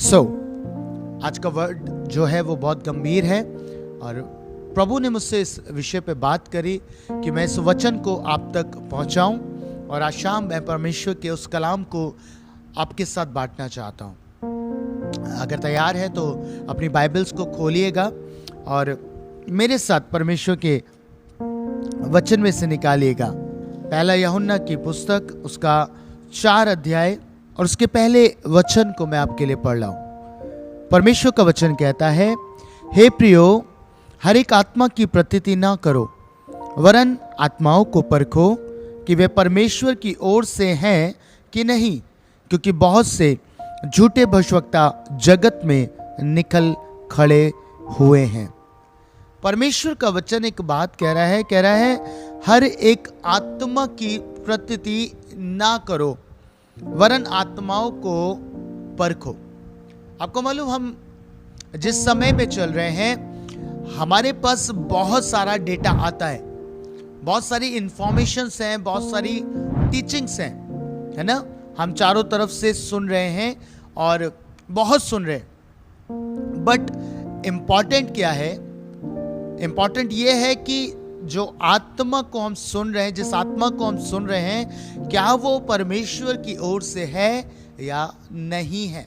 आज का वर्ड जो है वो बहुत गंभीर है और प्रभु ने मुझसे इस विषय पे बात करी कि मैं इस वचन को आप तक पहुंचाऊं और आज शाम मैं परमेश्वर के उस कलाम को आपके साथ बांटना चाहता हूं। अगर तैयार है तो अपनी बाइबल्स को खोलिएगा और मेरे साथ परमेश्वर के वचन में से निकालिएगा। पहला यूहन्ना की पुस्तक उसका 4 अध्याय और उसके पहले वचन को मैं आपके लिए पढ़ रहा हूं। परमेश्वर का वचन कहता है, हे प्रियो, हर एक आत्मा की प्रतीति ना करो, वरन आत्माओं को परखो कि वे परमेश्वर की ओर से हैं कि नहीं, क्योंकि बहुत से झूठे भविष्यवक्ता जगत में निकल खड़े हुए हैं। परमेश्वर का वचन एक बात कह रहा है हर एक आत्मा की प्रतीति ना करो, वरन आत्माओं को परखो। आपको मालूम, हम जिस समय में चल रहे हैं हमारे पास बहुत सारा डेटा आता है, बहुत सारी इंफॉर्मेशंस हैं, बहुत सारी टीचिंग्स हैं, है ना। हम चारों तरफ से सुन रहे हैं और बहुत सुन रहे हैं। बट इम्पॉर्टेंट क्या है? इम्पॉर्टेंट ये है कि जो आत्मा को हम सुन रहे हैं, जिस आत्मा को हम सुन रहे हैं, क्या वो परमेश्वर की ओर से है या नहीं है।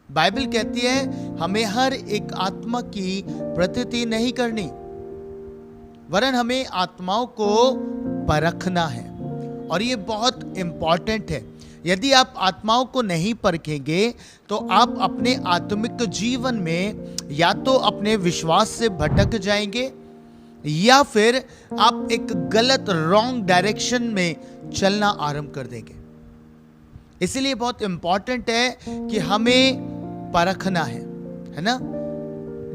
बाइबल कहती है हमें हर एक आत्मा की प्रतीति नहीं करनी, वरन हमें आत्माओं को परखना है। और ये बहुत इंपॉर्टेंट है। यदि आप आत्माओं को नहीं परखेंगे तो आप अपने आत्मिक जीवन में या तो अपने विश्वास से भटक जाएंगे या फिर आप एक गलत रॉन्ग डायरेक्शन में चलना आरंभ कर देंगे। इसलिए बहुत इंपॉर्टेंट है कि हमें परखना है ना।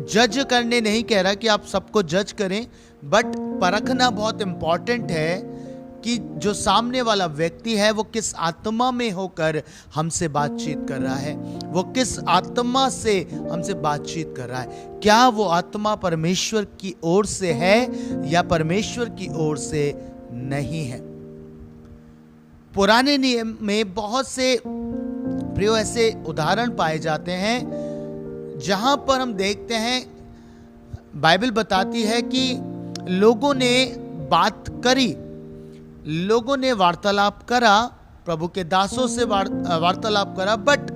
जज करने नहीं कह रहा कि आप सबको जज करें, बट परखना बहुत इंपॉर्टेंट है कि जो सामने वाला व्यक्ति है वो किस आत्मा में होकर हमसे बातचीत कर रहा है, वो किस आत्मा से हमसे बातचीत कर रहा है। क्या वो आत्मा परमेश्वर की ओर से है या परमेश्वर की ओर से नहीं है। पुराने नियम में बहुत से प्रियो ऐसे उदाहरण पाए जाते हैं जहां पर हम देखते हैं, बाइबल बताती है कि लोगों ने बात करी, लोगों ने वार्तालाप करा, प्रभु के दासों से वार्तालाप करा, बट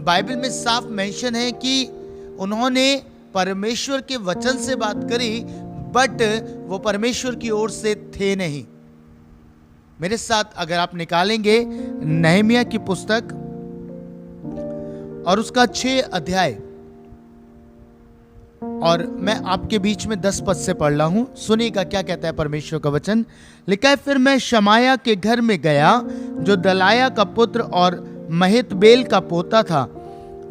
बाइबल में साफ मेंशन है कि उन्होंने परमेश्वर के वचन से बात करी, बट वो परमेश्वर की ओर से थे नहीं। मेरे साथ अगर आप निकालेंगे नहमिया की पुस्तक और उसका 6 अध्याय, और मैं आपके बीच में 10 पद से पढ़ रहा हूं। सुनिएगा क्या कहता है परमेश्वर का वचन। लिखा है, फिर मैं शमाया के घर में गया जो दलाया का पुत्र और महितबेल का पोता था,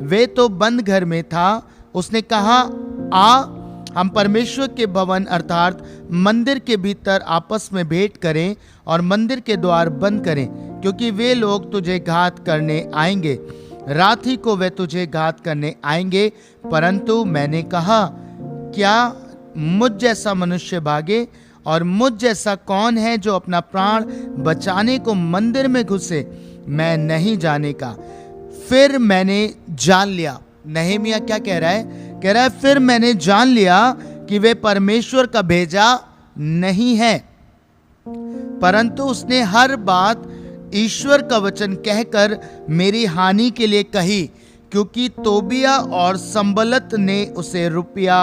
वे तो बंद घर में था। उसने कहा, आ हम परमेश्वर के भवन अर्थात मंदिर के भीतर आपस में भेंट करें और मंदिर के द्वार बंद करें, क्योंकि वे लोग तुझे घात करने आएंगे, रात ही को वे तुझे घात करने आएंगे। परंतु मैंने कहा, क्या मुझ जैसा मनुष्य भागे, और मुझ जैसा कौन है जो अपना प्राण बचाने को मंदिर में घुसे, मैं नहीं जाने का। फिर मैंने जान लिया। नहमिया क्या कह रहा है? कह रहा है फिर मैंने जान लिया कि वे परमेश्वर का भेजा नहीं है, परंतु उसने हर बात ईश्वर का वचन कहकर मेरी हानि के लिए कही, क्योंकि तोबिया और संबलत ने उसे रुपया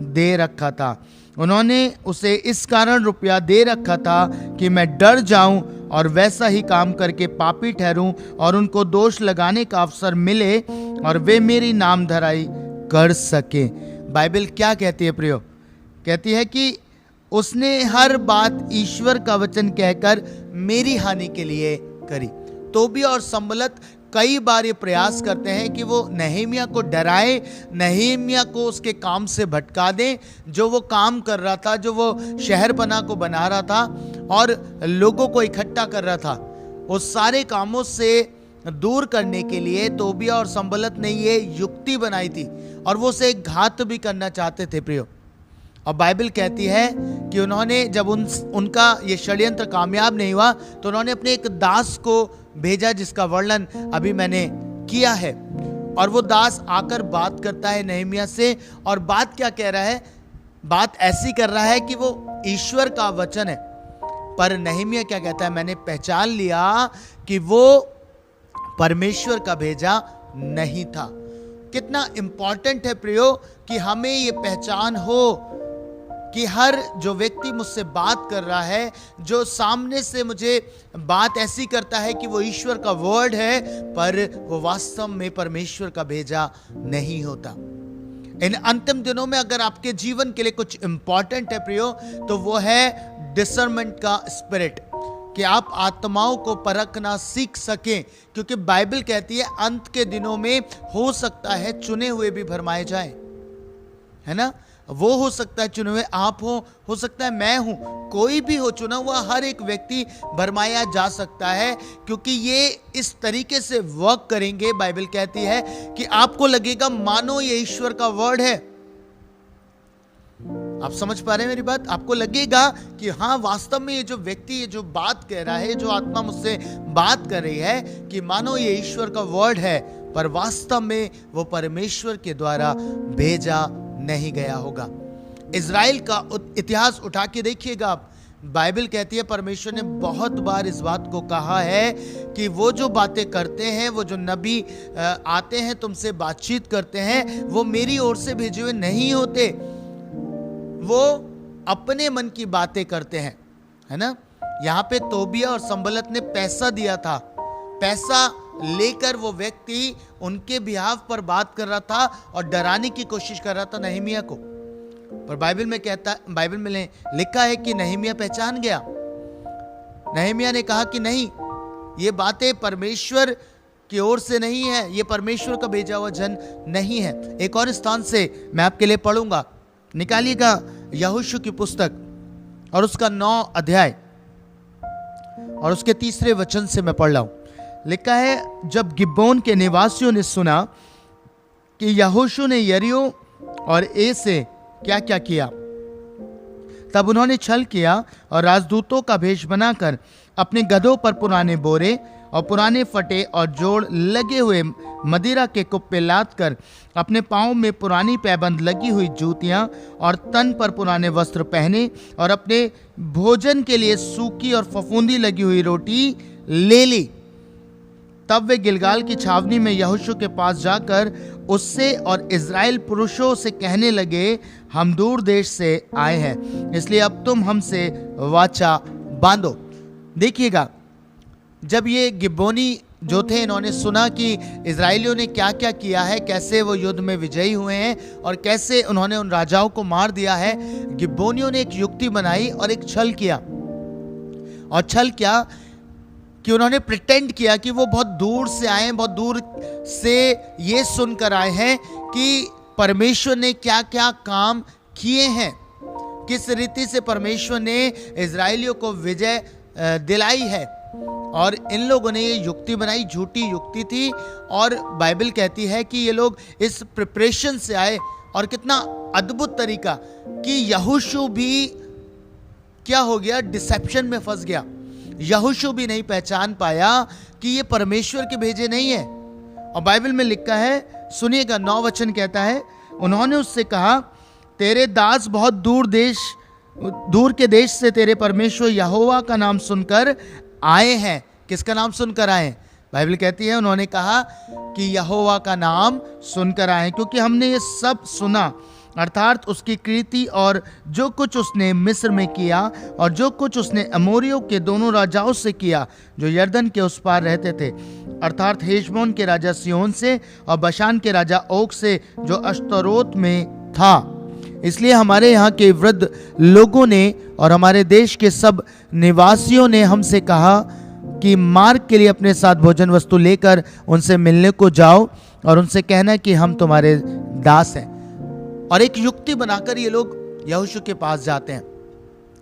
दे रखा था। उन्होंने उसे इस कारण रुपया दे रखा था कि मैं डर जाऊं और वैसा ही काम करके पापी ठहरूं और उनको दोष लगाने का अवसर मिले और वे मेरी नाम धराई कर सके। बाइबल क्या कहती है प्रियो? कहती है कि उसने हर बात ईश्वर का वचन कहकर मेरी हानि के लिए करी। तोबिया और संबलत कई बार ये प्रयास करते हैं कि वो नहमिया को डराए, नहमिया को उसके काम से भटका दें, जो वो काम कर रहा था, जो वो शहर को बना रहा था और लोगों को इकट्ठा कर रहा था, उस सारे कामों से दूर करने के लिए तोबिया और संबलत ने ये युक्ति बनाई थी और वो उसे घात भी करना चाहते थे प्रियो। और बाइबल कहती है कि उन्होंने जब उनका ये षड्यंत्र कामयाब नहीं हुआ तो उन्होंने अपने एक दास को भेजा, जिसका वर्णन अभी मैंने किया है। और वो दास आकर बात करता है नहमिया से, और बात क्या कह रहा है? बात ऐसी कर रहा है कि वो ईश्वर का वचन है। पर नहमिया क्या कहता है? मैंने पहचान लिया कि वो परमेश्वर का भेजा नहीं था। कितना इंपॉर्टेंट है प्रियो कि हमें ये पहचान हो कि हर जो व्यक्ति मुझसे बात कर रहा है, जो सामने से मुझे बात ऐसी करता है कि वो ईश्वर का वर्ड है, पर वो वास्तव में परमेश्वर का भेजा नहीं होता। इन अंतिम दिनों में अगर आपके जीवन के लिए कुछ इंपॉर्टेंट है प्रियो, तो वो है डिसर्नमेंट का स्पिरिट, कि आप आत्माओं को परखना सीख सकें, क्योंकि बाइबल कहती है अंत के दिनों में हो सकता है चुने हुए भी भरमाए जाएं, है ना। वो हो सकता है चुने हुए आप हो सकता है मैं हूं, कोई भी हो, चुना हुआ हर एक व्यक्ति भरमाया जा सकता है, क्योंकि ये इस तरीके से वर्क करेंगे। बाइबल कहती है कि आपको लगेगा मानो ये ईश्वर का वर्ड है। आप समझ पा रहे हैं मेरी बात? आपको लगेगा कि हाँ, वास्तव में ये जो व्यक्ति, ये जो बात कह रहा है, जो आत्मा मुझसे बात कर रही है, कि मानो ये ईश्वर का वर्ड है, पर वास्तव में वो परमेश्वर के द्वारा भेजा नहीं गया होगा। इज़राइल का इतिहास उठा के देखिएगा आप। बाइबल कहती है परमेश्वर ने बहुत बार इस बात को कहा है कि वो जो बातें करते हैं, वो जो नबी आते हैं तुमसे बातचीत करते हैं, वो मेरी ओर से भेजे हुए नहीं होते, वो अपने मन की बातें करते हैं, है ना। यहाँ पे तोबिया और संबलत ने पैसा दिया था, पैसा लेकर वो व्यक्ति उनके बिहाव पर बात कर रहा था और डराने की कोशिश कर रहा था नहमिया को। पर बाइबल में लिखा है कि नहमिया पहचान गया। नहमिया ने कहा कि नहीं, ये बातें परमेश्वर की ओर से नहीं है, ये परमेश्वर का भेजा हुआ जन नहीं है। एक और स्थान से मैं आपके लिए पढ़ूंगा, निकालिएगा यहोशू की पुस्तक और उसका 9 अध्याय और उसके 3 वचन से मैं पढ़ रहा हूं। लिखा है, जब गिब्बोन के निवासियों ने सुना कि यहोशू ने यरीहो और ए से क्या क्या किया, तब उन्होंने छल किया और राजदूतों का भेष बनाकर अपने गधों पर पुराने बोरे और पुराने फटे और जोड़ लगे हुए मदिरा के कुप्पे लाद कर, अपने पाँव में पुरानी पैबंद लगी हुई जूतियां और तन पर पुराने वस्त्र पहने, और अपने भोजन के लिए सूखी और फफूंदी लगी हुई रोटी ले ली। तब वे गिलगाल की छावनी में यहोशू के पास जाकर उससे और इज़राइल पुरुषों से कहने लगे, हम दूर देश से आए हैं, इसलिए अब तुम हमसे वाचा बांधो। देखिएगा, जब ये गिब्बोनी जो थे, इन्होंने सुना कि इज़राइलियों ने क्या क्या किया है, कैसे वो युद्ध में विजयी हुए हैं और कैसे उन्होंने उन राजाओं को मार दिया है, गिब्बोनियों ने एक युक्ति बनाई और एक छल किया। और छल क्या कि उन्होंने प्रिटेंड किया कि वो बहुत दूर से आए हैं, बहुत दूर से ये सुनकर आए हैं कि परमेश्वर ने क्या क्या काम किए हैं, किस रीति से परमेश्वर ने इज़राइलियों को विजय दिलाई है। और इन लोगों ने ये युक्ति बनाई, झूठी युक्ति थी, और बाइबल कहती है कि ये लोग इस प्रिपरेशन से आए। और कितना अद्भुत तरीका कि यहोशू भी क्या हो गया, डिसेप्शन में फंस गया। यहोशू भी नहीं पहचान पाया कि ये परमेश्वर के भेजे नहीं है। और बाइबल में लिखा है, सुनिएगा 9 वचन कहता है, उन्होंने उससे कहा, तेरे दास बहुत दूर के देश से तेरे परमेश्वर यहोवा का नाम सुनकर आए हैं। किसका नाम सुनकर आए? बाइबल कहती है उन्होंने कहा कि यहोवा का नाम सुनकर आए, क्योंकि हमने ये सब सुना, अर्थात उसकी कृति और जो कुछ उसने मिस्र में किया और जो कुछ उसने अमोरियों के दोनों राजाओं से किया जो यरदन के उस पार रहते थे, अर्थात हेशबोन के राजा सिय्योन से और बशान के राजा ओग से जो अश्तरोत में था। इसलिए हमारे यहाँ के वृद्ध लोगों ने और हमारे देश के सब निवासियों ने हमसे कहा कि मार्ग के लिए अपने साथ भोजन वस्तु लेकर उनसे मिलने को जाओ और उनसे कहना कि हम तुम्हारे दास हैं। और एक युक्ति बनाकर ये लोग यहोशू के पास जाते हैं।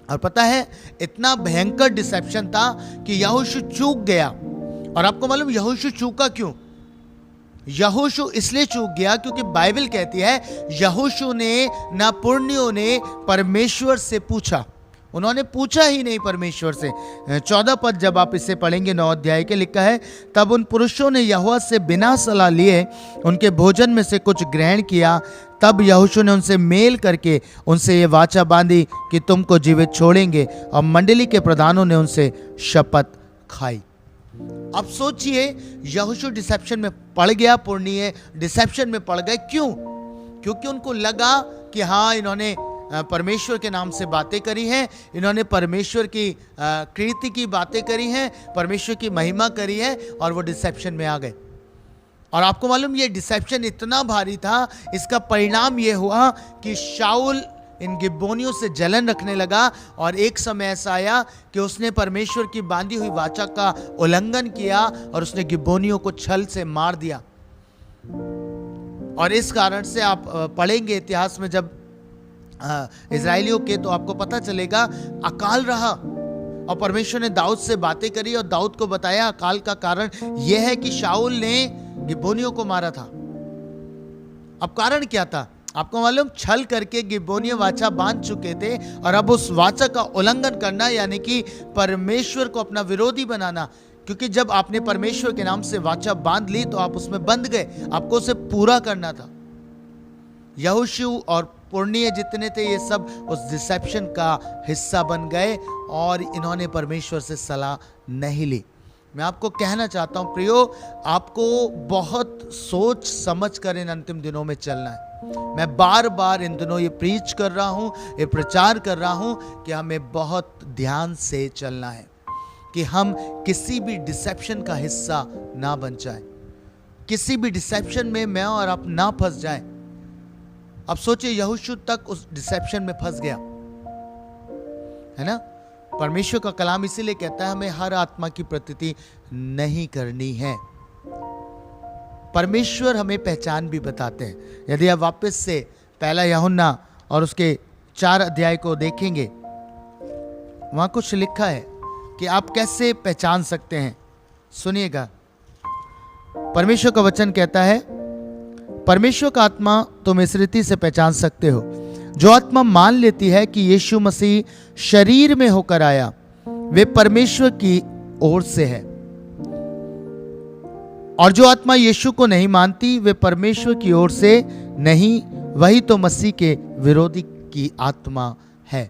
और पता है, इतना भयंकर डिसेप्शन था कि यहोशू चूक गया। और आपको मालूम यहोशू चूका क्यों? यहोशू इसलिए चूक गया क्योंकि बाइबल कहती है यहोशू ने ना पुर्नियों ने परमेश्वर से पूछा। उन्होंने पूछा ही नहीं परमेश्वर से। 14 पद जब आप इसे पढ़ेंगे 9 अध्याय के, लिखा है, तब उन पुरुषों ने यहोवा से बिना सलाह लिए उनके भोजन में से कुछ ग्रहण किया। तब यहोशू ने उनसे मेल करके उनसे ये वाचा बांधी कि तुमको जीवित छोड़ेंगे, और मंडली के प्रधानों ने उनसे शपथ खाई। अब सोचिए, यहोशू डिसेप्शन में पड़ गया, पुरनिये डिसेप्शन में पड़ गए। क्यों? क्योंकि उनको लगा कि हाँ, इन्होंने परमेश्वर के नाम से बातें करी हैं, इन्होंने परमेश्वर की कीर्ति की बातें करी हैं, परमेश्वर की महिमा करी है, और वो डिसेप्शन में आ गए। और आपको मालूम, ये डिसेप्शन इतना भारी था, इसका परिणाम ये हुआ कि शाऊल इन गिब्बोनियों से जलन रखने लगा, और एक समय ऐसा आया कि उसने परमेश्वर की बांधी हुई वाचा का उल्लंघन किया और उसने गिब्बोनियों को छल से मार दिया। और इस कारण से आप पढ़ेंगे इतिहास में जब इजराइलियों के, तो आपको पता चलेगा अकाल रहा, और परमेश्वर ने दाऊद से बातें करी और दाऊद को बताया अकाल का कारण यह है कि शाऊल ने गिब्बोनियों को मारा था। अब कारण क्या था? आपको मालूम, छल करके गिब्बोनियों वाचा बांध चुके थे, और अब उस वाचा का उल्लंघन करना, यानी कि परमेश्वर को अपना विरोधी बनाना। क्योंकि जब आपने परमेश्वर के नाम से वाचा बांध ली तो आप उसमें बंध गए, आपको उसे पूरा करना था। यहोशू और पुरनिये जितने थे, ये सब उस डिसेप्शन का हिस्सा बन गए, और इन्होंने परमेश्वर से सलाह नहीं ली। मैं आपको कहना चाहता हूं प्रियो, आपको बहुत सोच समझ कर इन अंतिम दिनों में चलना है। मैं बार बार इन दिनों ये प्रीच कर रहा हूं, ये प्रचार कर रहा हूं कि हमें बहुत ध्यान से चलना है कि हम किसी भी डिसेप्शन का हिस्सा ना बन जाए, किसी भी डिसेप्शन में मैं और आप ना फंस जाए। अब सोचिए, यहोशू तक उस डिसेप्शन में फंस गया, है ना। परमेश्वर का कलाम इसीलिए कहता है हमें हर आत्मा की प्रतीति नहीं करनी है। परमेश्वर हमें पहचान भी बताते हैं। यदि आप वापस से पहला यूहन्ना और उसके 4 अध्याय को देखेंगे, वहां कुछ लिखा है कि आप कैसे पहचान सकते हैं। सुनिएगा, परमेश्वर का वचन कहता है, परमेश्वर का आत्मा तुम इस रीति से पहचान सकते हो, जो आत्मा मान लेती है कि यीशु मसीह शरीर में होकर आया, वे परमेश्वर की ओर से है, और जो आत्मा यीशु को नहीं मानती, वे परमेश्वर की ओर से नहीं, वही तो मसीह के विरोधी की आत्मा है।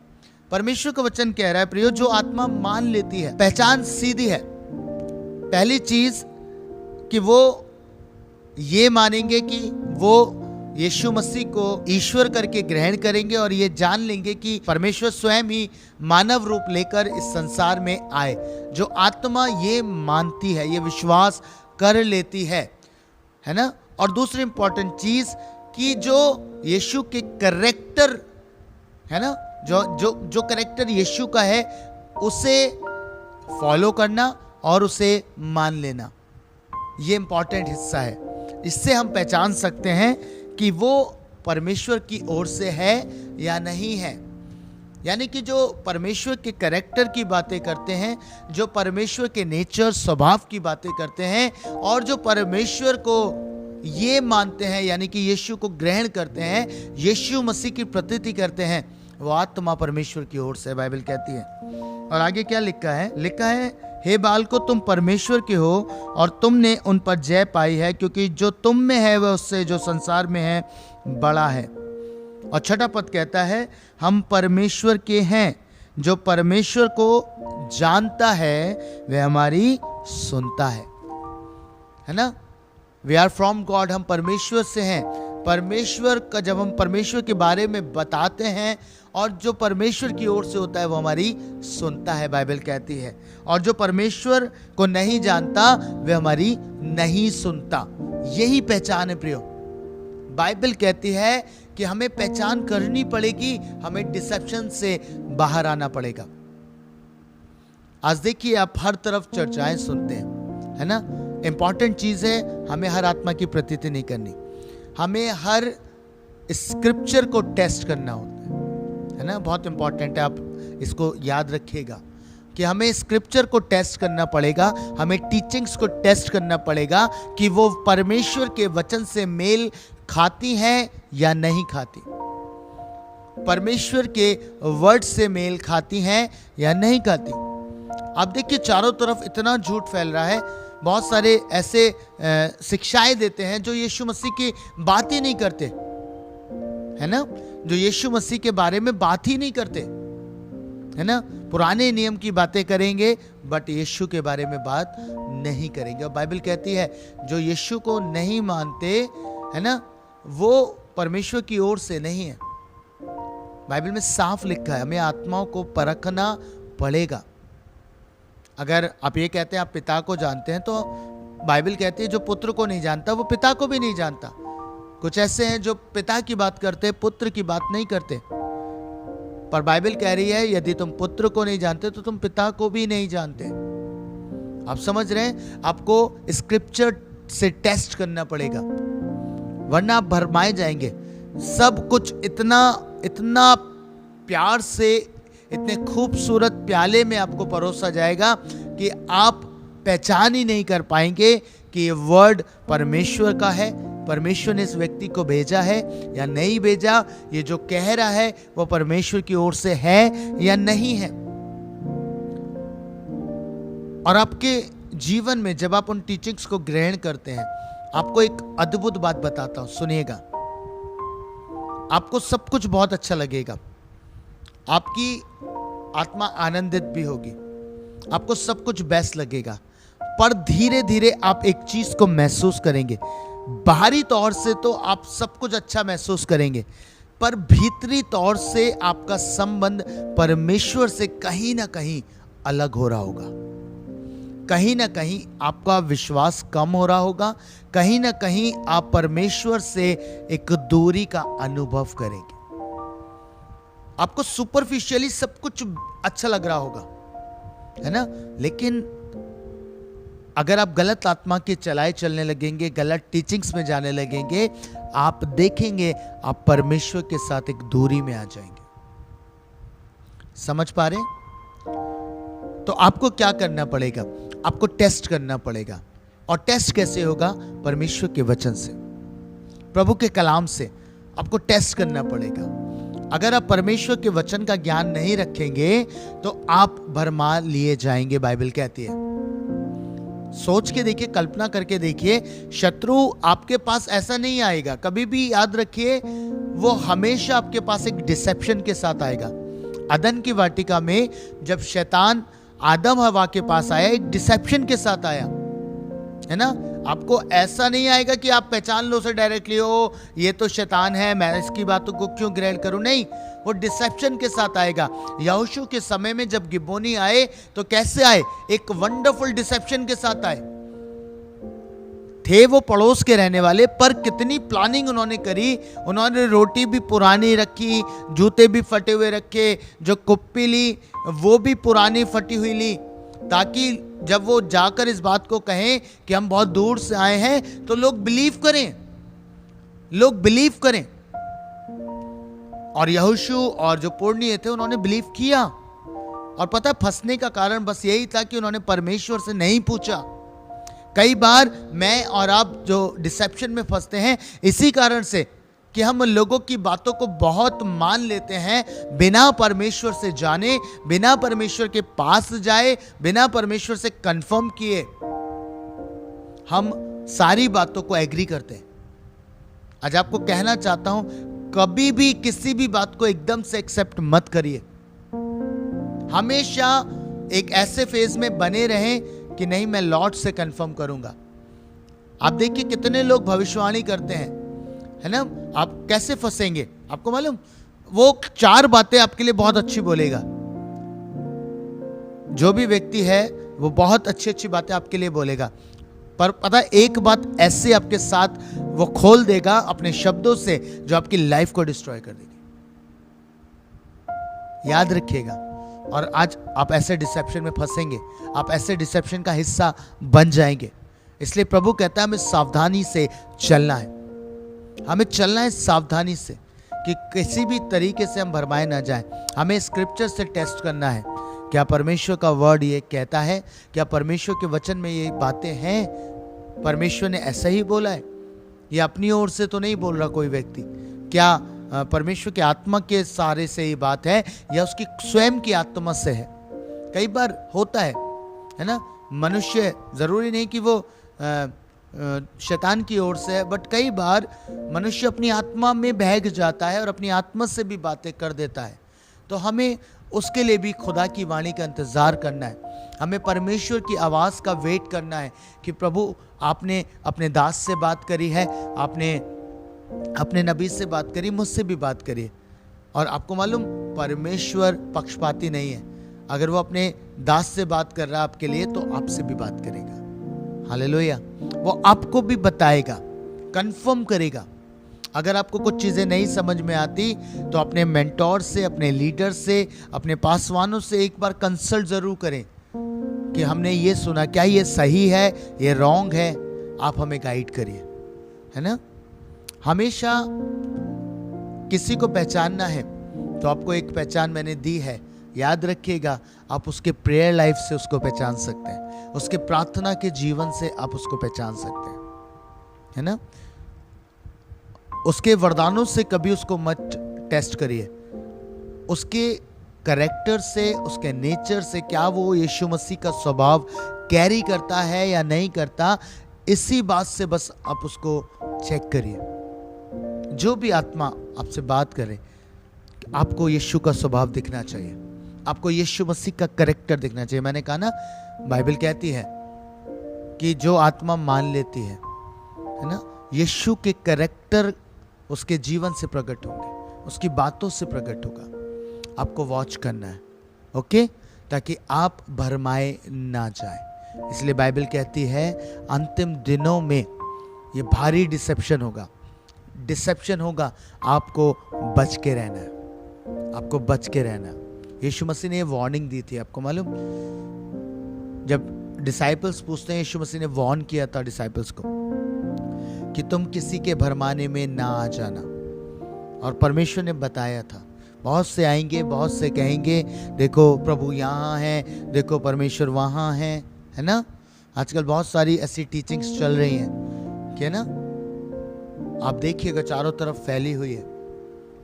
परमेश्वर का वचन कह रहा है प्रियो, जो आत्मा मान लेती है, पहचान सीधी है। पहली चीज कि वो ये मानेंगे कि वो यीशु मसीह को ईश्वर करके ग्रहण करेंगे, और ये जान लेंगे कि परमेश्वर स्वयं ही मानव रूप लेकर इस संसार में आए। जो आत्मा ये मानती है, ये विश्वास कर लेती है ना। और दूसरी इंपॉर्टेंट चीज कि जो यीशु के कैरेक्टर है ना, जो कैरेक्टर यीशु का है, उसे फॉलो करना और उसे मान लेना, ये इंपॉर्टेंट हिस्सा है। इससे हम पहचान सकते हैं कि वो परमेश्वर की ओर से है या नहीं है। यानी कि जो परमेश्वर के कैरेक्टर की बातें करते हैं, जो परमेश्वर के नेचर स्वभाव की बातें करते हैं, और जो परमेश्वर को ये मानते हैं, यानी कि यीशु को ग्रहण करते हैं, यीशु मसीह की प्रतीति करते हैं, वो आत्मा परमेश्वर की ओर से, बाइबल कहती है। और आगे क्या लिखा है? लिखा है, हे बालको, तुम परमेश्वर के हो और तुमने उन पर जय पाई है, क्योंकि जो तुम में है वह उससे जो संसार में है बड़ा है। और 6वां पद कहता है, हम परमेश्वर के हैं, जो परमेश्वर को जानता है वह हमारी सुनता है ना। वी आर फ्रॉम गॉड, हम परमेश्वर से हैं। परमेश्वर का जब हम परमेश्वर के बारे में बताते हैं, और जो परमेश्वर की ओर से होता है वो हमारी सुनता है, बाइबल कहती है। और जो परमेश्वर को नहीं जानता वह हमारी नहीं सुनता। यही पहचान है प्रियो। बाइबल कहती है कि हमें पहचान करनी पड़ेगी, हमें डिसेप्शन से बाहर आना पड़ेगा। आज देखिए, आप हर तरफ चर्चाएं सुनते हैं, है ना। इंपॉर्टेंट चीज है, हमें हर आत्मा की प्रतीति नहीं करनी, हमें हर स्क्रिप्चर को टेस्ट करना होता है ना। बहुत इंपॉर्टेंट है, आप इसको याद रखिएगा कि हमें स्क्रिप्चर को टेस्ट करना पड़ेगा, हमें टीचिंग्स को टेस्ट करना पड़ेगा कि वो परमेश्वर के वचन से मेल खाती हैं या नहीं खाती। परमेश्वर के वर्ड से मेल खाती हैं या नहीं खाती। आप देखिए चारों तरफ इतना झूठ फैल रहा है, बहुत सारे ऐसे शिक्षाएं देते हैं जो यीशु मसीह की बात ही नहीं करते, है ना, जो यीशु मसीह के बारे में बात ही नहीं करते, है ना, पुराने नियम की बातें करेंगे बट यीशु के बारे में बात नहीं करेंगे। और बाइबल कहती है जो यीशु को नहीं मानते, है ना, वो परमेश्वर की ओर से नहीं है। बाइबल में साफ लिखा है हमें आत्माओं को परखना पड़ेगा। अगर आप ये कहते हैं आप पिता को जानते हैं, तो बाइबल कहती है जो पुत्र को नहीं जानता वो पिता को भी नहीं जानता। कुछ ऐसे हैं जो पिता की बात करते पुत्र की बात नहीं करते, पर बाइबल कह रही है यदि तुम पुत्र को नहीं जानते तो तुम पिता को भी नहीं जानते। आप समझ रहे हैं, आपको स्क्रिप्चर से टेस्ट करना पड़ेगा वरना आप भरमाए जाएंगे। सब कुछ इतना इतना प्यार से, इतने खूबसूरत प्याले में आपको परोसा जाएगा कि आप पहचान ही नहीं कर पाएंगे कि ये वर्ड परमेश्वर का है, परमेश्वर ने इस व्यक्ति को भेजा है या नहीं भेजा, ये जो कह रहा है वो परमेश्वर की ओर से है या नहीं है। और आपके जीवन में जब आप उन टीचिंग्स को ग्रहण करते हैं, आपको एक अद्भुत बात बताता हूं, सुनिएगा। आपको सब कुछ बहुत अच्छा लगेगा, आपकी आत्मा आनंदित भी होगी, आपको सब कुछ बेस्ट लगेगा, पर धीरे धीरे आप एक चीज को महसूस करेंगे। बाहरी तौर से तो आप सब कुछ अच्छा महसूस करेंगे, पर भीतरी तौर से आपका संबंध परमेश्वर से कहीं ना कहीं अलग हो रहा होगा। कहीं ना कहीं आपका विश्वास कम हो रहा होगा, कहीं ना कहीं आप परमेश्वर से एक दूरी का अनुभव करेंगे। आपको सुपरफिशियली सब कुछ अच्छा लग रहा होगा, है ना, लेकिन अगर आप गलत आत्मा के चलाए चलने लगेंगे, गलत टीचिंग्स में जाने लगेंगे, आप देखेंगे आप परमेश्वर के साथ एक दूरी में आ जाएंगे। समझ पा रहे? तो आपको क्या करना पड़ेगा? आपको टेस्ट करना पड़ेगा। और टेस्ट कैसे होगा? परमेश्वर के वचन से, प्रभु के कलाम से आपको टेस्ट करना पड़ेगा। अगर आप परमेश्वर के वचन का ज्ञान नहीं रखेंगे तो आप भरमा लिए जाएंगे। बाइबल कहती है, सोच के देखिए, कल्पना करके देखिए, शत्रु आपके पास ऐसा नहीं आएगा। कभी भी याद रखिए, वो हमेशा आपके पास एक डिसेप्शन के साथ आएगा। अदन की वाटिका में जब शैतान आदम हवा के पास आया, एक डिसेप्शन के साथ आया, है ना। आपको ऐसा नहीं आएगा कि आप पहचान लो उसे डायरेक्टली, ओ ये तो शैतान है, मैं इसकी बातों को क्यों ग्रहण करूं। नहीं, वो डिसेप्शन के साथ आएगा। यहोशू के समय में जब गिबोनी आए तो कैसे आए? एक वंडरफुल डिसेप्शन के साथ आए थे। वो पड़ोस के रहने वाले, पर कितनी प्लानिंग उन्होंने करी। उन्होंने रोटी भी पुरानी रखी, जूते भी फटे हुए रखे, जो कुप्पी ली वो भी पुरानी फटी हुई ली, ताकि जब वो जाकर इस बात को कहें कि हम बहुत दूर से आए हैं तो लोग बिलीव करें, लोग बिलीव करें। और यहोशू और जो पुरनिये थे उन्होंने बिलीव किया। और पता है फंसने का कारण बस यही था कि उन्होंने परमेश्वर से नहीं पूछा। कई बार मैं और आप जो डिसेप्शन में फंसते हैं इसी कारण से कि हम लोगों की बातों को बहुत मान लेते हैं, बिना परमेश्वर से जाने, बिना परमेश्वर के पास जाए, बिना परमेश्वर से कंफर्म किए हम सारी बातों को एग्री करते हैं। आज आपको कहना चाहता हूं, कभी भी किसी भी बात को एकदम से एक्सेप्ट मत करिए। हमेशा एक ऐसे फेज में बने रहें कि नहीं, मैं लॉर्ड से कंफर्म करूंगा। आप देखिए कितने लोग भविष्यवाणी करते हैं, है ना। आप कैसे फंसेंगे आपको मालूम? वो 4 बातें आपके लिए बहुत अच्छी बोलेगा। जो भी व्यक्ति है वो बहुत अच्छी अच्छी बातें आपके लिए बोलेगा, पर पता है एक बात ऐसे आपके साथ वो खोल देगा अपने शब्दों से जो आपकी लाइफ को डिस्ट्रॉय कर देगी। याद रखिएगा। और आज आप ऐसे डिसेप्शन में फंसेंगे, आप ऐसे डिसेप्शन का हिस्सा बन जाएंगे। इसलिए प्रभु कहता है हमें सावधानी से चलना है, हमें चलना है सावधानी से कि किसी भी तरीके से हम भरमाए ना जाएं। हमें स्क्रिप्चर से टेस्ट करना है, क्या परमेश्वर का वर्ड ये कहता है, क्या परमेश्वर के वचन में ये बातें हैं, परमेश्वर ने ऐसा ही बोला है, ये अपनी ओर से तो नहीं बोल रहा कोई व्यक्ति। क्या परमेश्वर की आत्मा के सहारे से ये बात है या उसकी स्वयं की आत्मा से है। कई बार होता है ना, मनुष्य जरूरी नहीं कि वो शैतान की ओर से है, बट कई बार मनुष्य अपनी आत्मा में बहक जाता है और अपनी आत्मा से भी बातें कर देता है। तो हमें उसके लिए भी खुदा की वाणी का इंतज़ार करना है, हमें परमेश्वर की आवाज़ का वेट करना है कि प्रभु आपने अपने दास से बात करी है, आपने अपने नबी से बात करी, मुझसे भी बात करी। और आपको मालूम, परमेश्वर पक्षपाती नहीं है। अगर वो अपने दास से बात कर रहा है आपके लिए, तो आपसे भी बात करेगा। हालेलुया। वो आपको भी बताएगा, कंफर्म करेगा। अगर आपको कुछ चीज़ें नहीं समझ में आती तो अपने मेंटोर से, अपने लीडर से, अपने पासवानों से एक बार कंसल्ट ज़रूर करें कि हमने ये सुना, क्या ये सही है, ये रॉन्ग है, आप हमें गाइड करिए, है ना। हमेशा किसी को पहचानना है तो आपको एक पहचान मैंने दी है, याद रखिएगा। आप उसके प्रेयर लाइफ से उसको पहचान सकते हैं, उसके प्रार्थना के जीवन से आप उसको पहचान सकते हैं, है ना। उसके वरदानों से कभी उसको मत टेस्ट करिए, उसके कैरेक्टर से, उसके नेचर से, क्या वो यीशु मसीह का स्वभाव कैरी करता है या नहीं करता, इसी बात से बस आप उसको चेक करिए। जो भी आत्मा आपसे बात करे, आपको यीशु का स्वभाव दिखना चाहिए, आपको यीशु मसीह का कैरेक्टर दिखना चाहिए। मैंने कहा ना, बाइबल कहती है कि जो आत्मा मान लेती है ना, यीशु के कैरेक्टर उसके जीवन से प्रकट होंगे, उसकी बातों से प्रकट होगा। आपको वॉच करना है, ओके, ताकि आप भरमाए ना जाए। इसलिए बाइबल कहती है अंतिम दिनों में ये भारी डिसेप्शन होगा, आपको बच के रहना है, आपको बच के रहना है। यीशु मसीह ने ये वार्निंग दी थी, आपको मालूम, जब डिसाइपल्स पूछते हैं, यीशु मसीह ने वार्न किया था डिसाइपल्स को कि तुम किसी के भरमाने में ना आ जाना। और परमेश्वर ने बताया था, बहुत से आएंगे, बहुत से कहेंगे देखो प्रभु यहाँ है, देखो परमेश्वर वहाँ है ना। आजकल बहुत सारी ऐसी टीचिंग्स चल रही हैं कि ना, आप देखिएगा चारों तरफ फैली हुई है।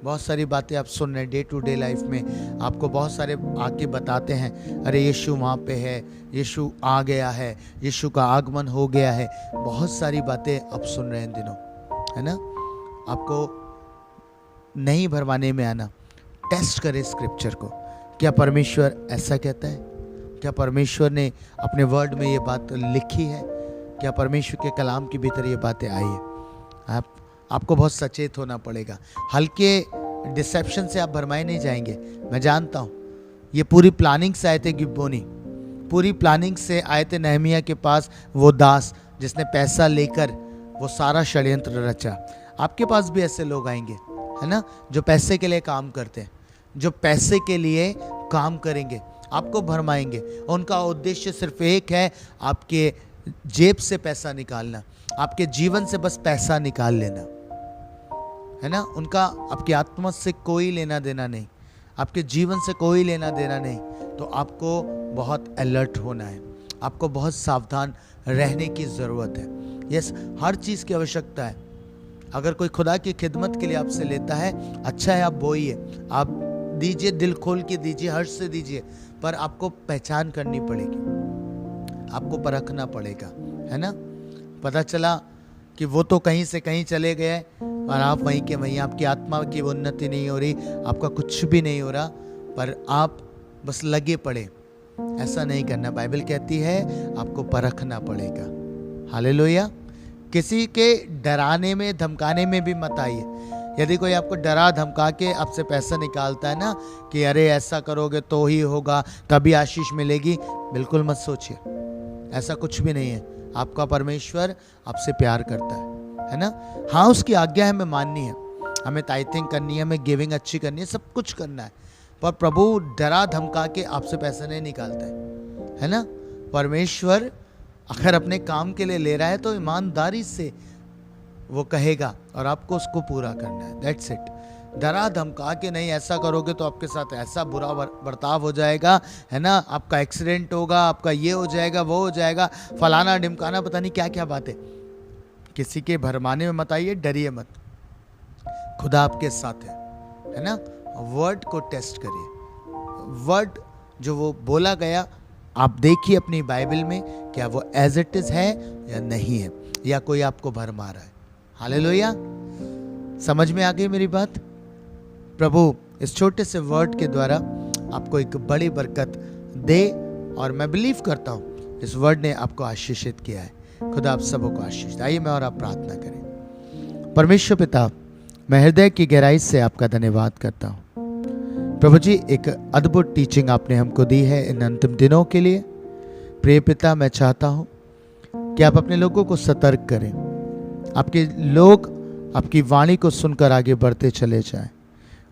बहुत सारी बातें आप सुन रहे हैं डे टू डे लाइफ में, आपको बहुत सारे आके बताते हैं, अरे यीशु वहाँ पे है, यीशु आ गया है, यीशु का आगमन हो गया है। बहुत सारी बातें आप सुन रहे हैं इन दिनों, है ना। आपको नहीं भरमाने में आना, टेस्ट करें स्क्रिप्चर को, क्या परमेश्वर ऐसा कहता है, क्या परमेश्वर ने अपने वर्ड में ये बात लिखी है, क्या परमेश्वर के कलाम के भीतर ये बातें आई है। आपको बहुत सचेत होना पड़ेगा। हल्के डिसेप्शन से आप भरमाए नहीं जाएंगे। मैं जानता हूँ ये पूरी प्लानिंग से आए थे गिब्बोनी, पूरी प्लानिंग से आए थे नहमिया के पास, वो दास जिसने पैसा लेकर वो सारा षड्यंत्र रचा। आपके पास भी ऐसे लोग आएंगे, है ना, जो पैसे के लिए काम करते हैं, जो पैसे के लिए काम करेंगे, आपको भरमाएंगे। उनका उद्देश्य सिर्फ एक है, आपके जेब से पैसा निकालना, आपके जीवन से बस पैसा निकाल लेना, है ना। उनका आपकी आत्मा से कोई लेना देना नहीं, आपके जीवन से कोई लेना देना नहीं। तो आपको बहुत अलर्ट होना है, आपको बहुत सावधान रहने की ज़रूरत है। यस, हर चीज़ की आवश्यकता है। अगर कोई खुदा की खिदमत के लिए आपसे लेता है, अच्छा है, आप बोइए, आप दीजिए, दिल खोल के दीजिए, हर्ष से दीजिए, पर आपको पहचान करनी पड़ेगी, आपको परखना पड़ेगा, है ना। पता चला कि वो तो कहीं से कहीं चले गए और आप वहीं के वहीं, आपकी आत्मा की उन्नति नहीं हो रही, आपका कुछ भी नहीं हो रहा, पर आप बस लगे पड़े। ऐसा नहीं करना। बाइबल कहती है आपको परखना पड़ेगा। हालेलुया। किसी के डराने में, धमकाने में भी मत आइए। यदि कोई आपको डरा धमका के आपसे पैसा निकालता है ना, कि अरे ऐसा करोगे तो ही होगा, तभी आशीष मिलेगी, बिल्कुल मत सोचिए, ऐसा कुछ भी नहीं है। आपका परमेश्वर आपसे प्यार करता है ना। हाँ, उसकी आज्ञा हमें माननी है, हमें टाइथिंग करनी है, हमें गिविंग अच्छी करनी है, सब कुछ करना है, पर प्रभु डरा धमका के आपसे पैसा नहीं निकालता है ना। परमेश्वर अगर अपने काम के लिए ले रहा है तो ईमानदारी से वो कहेगा और आपको उसको पूरा करना है। That's it. डरा धमका के नहीं, ऐसा करोगे तो आपके साथ ऐसा बुरा बर्ताव हो जाएगा, है ना, आपका एक्सीडेंट होगा, आपका ये हो जाएगा, वो हो जाएगा, फलाना ढिमकाना, पता नहीं क्या क्या बातें। किसी के भरमाने में मत आइए, डरिए मत। खुदा आपके साथ है ना। वर्ड को टेस्ट करिए, वर्ड जो वो बोला गया आप देखिए अपनी बाइबल में, क्या वो एज इट इज है या नहीं है, या कोई आपको भरमा रहा है। हालेलुया, समझ में आ गई मेरी बात। प्रभु इस छोटे से वर्ड के द्वारा आपको एक बड़ी बरकत दे, और मैं बिलीव करता हूँ इस वर्ड ने आपको आशीषित किया है। खुदा आप सबों को आशीष दे। आइए मैं और आप प्रार्थना करें। परमेश्वर पिता, मैं हृदय की गहराई से आपका धन्यवाद करता हूँ प्रभु जी, एक अद्भुत टीचिंग आपने हमको दी है इन अंतिम दिनों के लिए। प्रिय पिता, मैं चाहता हूँ कि आप अपने लोगों को सतर्क करें, आपके लोग आपकी वाणी को सुनकर आगे बढ़ते चले जाएं,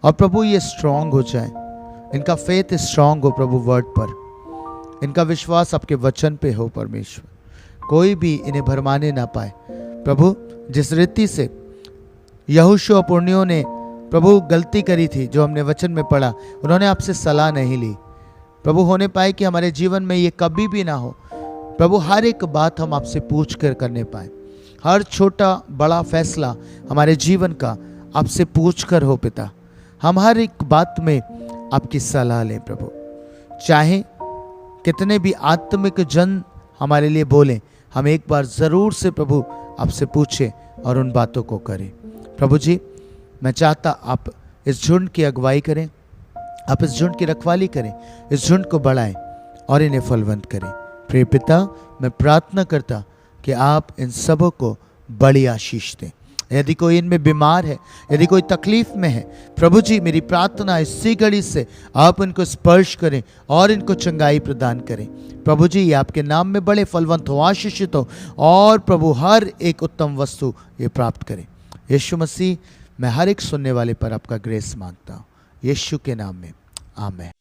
और प्रभु ये स्ट्रांग हो जाए, इनका फेथ स्ट्रांग हो प्रभु वर्ड पर, इनका विश्वास आपके वचन पे हो परमेश्वर, कोई भी इन्हें भरमाने ना पाए प्रभु। जिस रीति से यहोशू पुर्णियों ने प्रभु गलती करी थी, जो हमने वचन में पढ़ा, उन्होंने आपसे सलाह नहीं ली प्रभु। होने पाए कि हमारे जीवन में ये कभी भी ना हो प्रभु। हर एक बात हम आपसे पूछ कर करने पाए, हर छोटा बड़ा फैसला हमारे जीवन का आपसे पूछ कर हो पिता। हम हर एक बात में आपकी सलाह लें प्रभु, चाहे कितने भी आत्मिक जन हमारे लिए बोलें, हम एक बार ज़रूर से प्रभु आपसे पूछें और उन बातों को करें। प्रभु जी, मैं चाहता आप इस झुंड की अगुवाई करें, आप इस झुंड की रखवाली करें, इस झुंड को बढ़ाएं और इन्हें फलवंत करें। प्रिय पिता, मैं प्रार्थना करता कि आप इन सबों को बड़ी आशीष दें। यदि कोई इनमें बीमार है, यदि कोई तकलीफ में है, प्रभु जी मेरी प्रार्थना इसी घड़ी से आप इनको स्पर्श करें और इनको चंगाई प्रदान करें। प्रभु जी ये आपके नाम में बड़े फलवंत हो, आशीषित हो, और प्रभु हर एक उत्तम वस्तु ये प्राप्त करें। यीशु मसीह, मैं हर एक सुनने वाले पर आपका ग्रेस मांगता हूँ, यीशु के नाम में, आमीन।